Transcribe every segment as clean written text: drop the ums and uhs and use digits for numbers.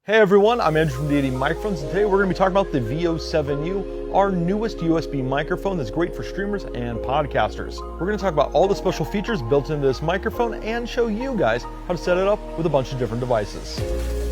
Hey everyone, I'm Andrew from D80 Microphones, and today we're going to be talking about the VO7U, our newest USB microphone that's great for streamers and podcasters. We're going to talk about all the special features built into this microphone and show you guys how to set it up with a bunch of different devices.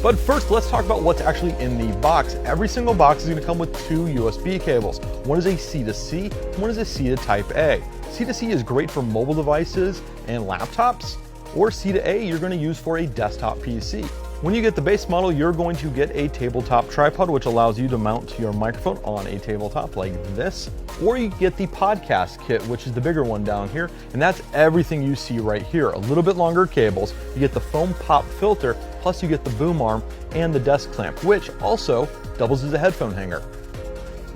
But first, let's talk about what's actually in the box. Every single box is going to come with two USB cables. One is a C to C, and one is a C to Type A. C to C is great for mobile devices and laptops, or C to A you're going to use for a desktop PC. When you get the base model, you're going to get a tabletop tripod, which allows you to mount your microphone on a tabletop like this. Or you get the podcast kit, which is the bigger one down here, and that's everything you see right here. A little bit longer cables, you get the foam pop filter, plus you get the boom arm and the desk clamp, which also doubles as a headphone hanger.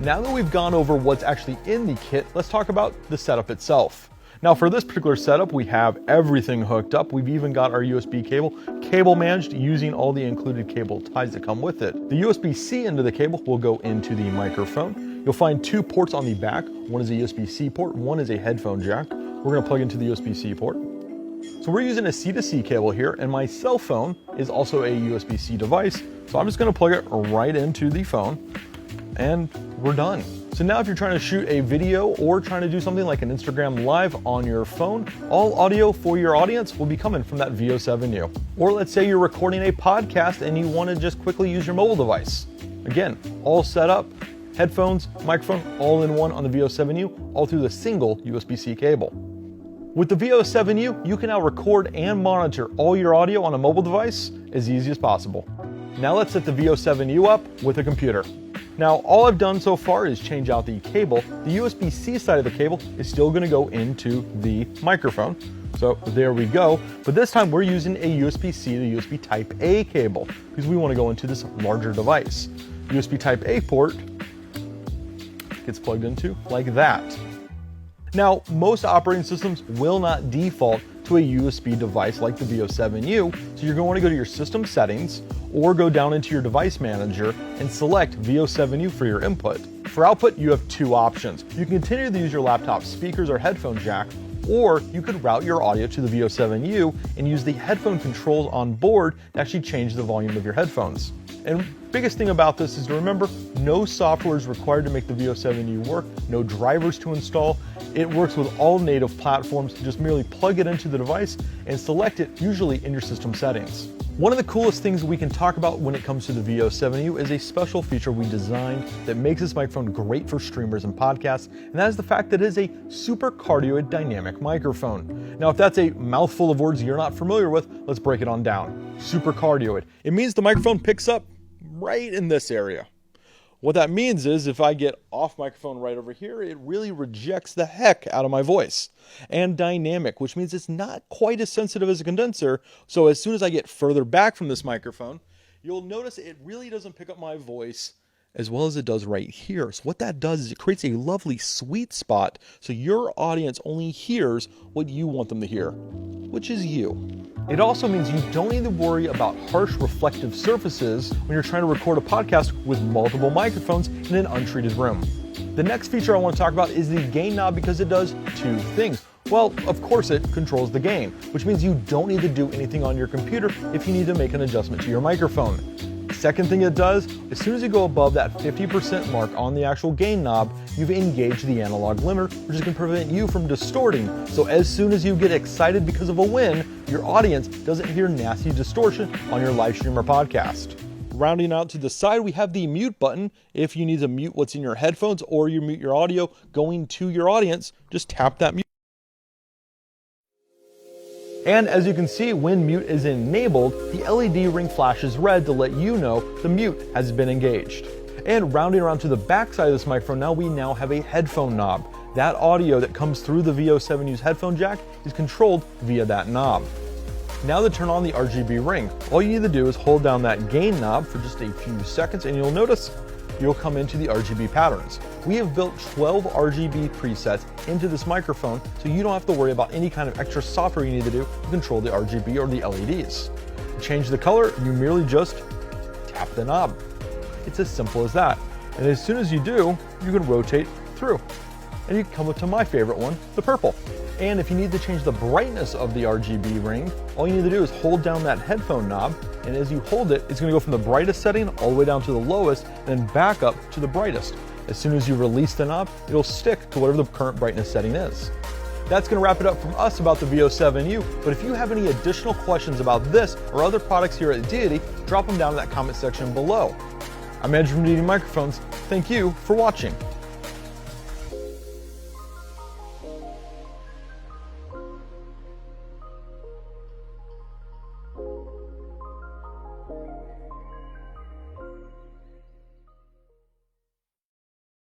Now that we've gone over what's actually in the kit, let's talk about the setup itself. Now for this particular setup, we have everything hooked up. We've even got our USB cable managed using all the included cable ties that come with it. The USB-C end of the cable will go into the microphone. You'll find two ports on the back. One is a USB-C port, one is a headphone jack. We're gonna plug into the USB-C port. So we're using a C to C cable here, and my cell phone is also a USB-C device. So I'm just gonna plug it right into the phone, and we're done. So now if you're trying to shoot a video or trying to do something like an Instagram Live on your phone, all audio for your audience will be coming from that VO7U. Or let's say you're recording a podcast and you want to just quickly use your mobile device. Again, all set up, headphones, microphone, all in one on the VO7U, all through the single USB-C cable. With the VO7U, you can now record and monitor all your audio on a mobile device as easy as possible. Now let's set the VO7U up with a computer. Now, all I've done so far is change out the cable. The USB-C side of the cable is still going to go into the microphone. So there we go. But this time we're using a USB-C to USB Type A cable because we want to go into this larger device. USB Type A port gets plugged into like that. Now, most operating systems will not default to a USB device like the VO7U, so you're going to want to go to your system settings or go down into your device manager and select VO7U for your input. For output, you have two options. You can continue to use your laptop speakers or headphone jack, or you could route your audio to the VO7U and use the headphone controls on board to actually change the volume of your headphones. And biggest thing about this is to remember, no software is required to make the VO7U work, no drivers to install. It works with all native platforms. Just merely plug it into the device and select it, usually in your system settings. One of the coolest things we can talk about when it comes to the VO7U is a special feature we designed that makes this microphone great for streamers and podcasts, and that is the fact that it is a super cardioid dynamic microphone. Now, if that's a mouthful of words you're not familiar with, let's break it on down. Super cardioid. It means the microphone picks up right in this area. What that means is if I get off microphone right over here, it really rejects the heck out of my voice. And dynamic, which means it's not quite as sensitive as a condenser. So as soon as I get further back from this microphone, you'll notice it really doesn't pick up my voice as well as it does right here. So what that does is it creates a lovely sweet spot so your audience only hears what you want them to hear, which is you. It also means you don't need to worry about harsh reflective surfaces when you're trying to record a podcast with multiple microphones in an untreated room. The next feature I want to talk about is the gain knob because it does two things. Well, of course it controls the gain, which means you don't need to do anything on your computer if you need to make an adjustment to your microphone. Second thing it does, as soon as you go above that 50% mark on the actual gain knob, you've engaged the analog limiter, which can prevent you from distorting. So as soon as you get excited because of a win, your audience doesn't hear nasty distortion on your live stream or podcast. Rounding out to the side, we have the mute button. If you need to mute what's in your headphones or you mute your audio going to your audience, just tap that mute. And as you can see, when mute is enabled, the LED ring flashes red to let you know the mute has been engaged. And rounding around to the back side of this microphone, we now have a headphone knob. That audio that comes through the VO7U's headphone jack is controlled via that knob. Now to turn on the RGB ring, all you need to do is hold down that gain knob for just a few seconds and you'll notice you'll come into the RGB patterns. We have built 12 RGB presets into this microphone so you don't have to worry about any kind of extra software you need to do to control the RGB or the LEDs. To change the color, you merely just tap the knob. It's as simple as that. And as soon as you do, you can rotate through. and you can come up to my favorite one, the purple. And if you need to change the brightness of the RGB ring, all you need to do is hold down that headphone knob, and as you hold it, it's going to go from the brightest setting all the way down to the lowest, and then back up to the brightest. As soon as you release the knob, it'll stick to whatever the current brightness setting is. That's going to wrap it up from us about the VO7U, but if you have any additional questions about this or other products here at Deity, drop them down in that comment section below. I'm Andrew from Deity Microphones. Thank you for watching.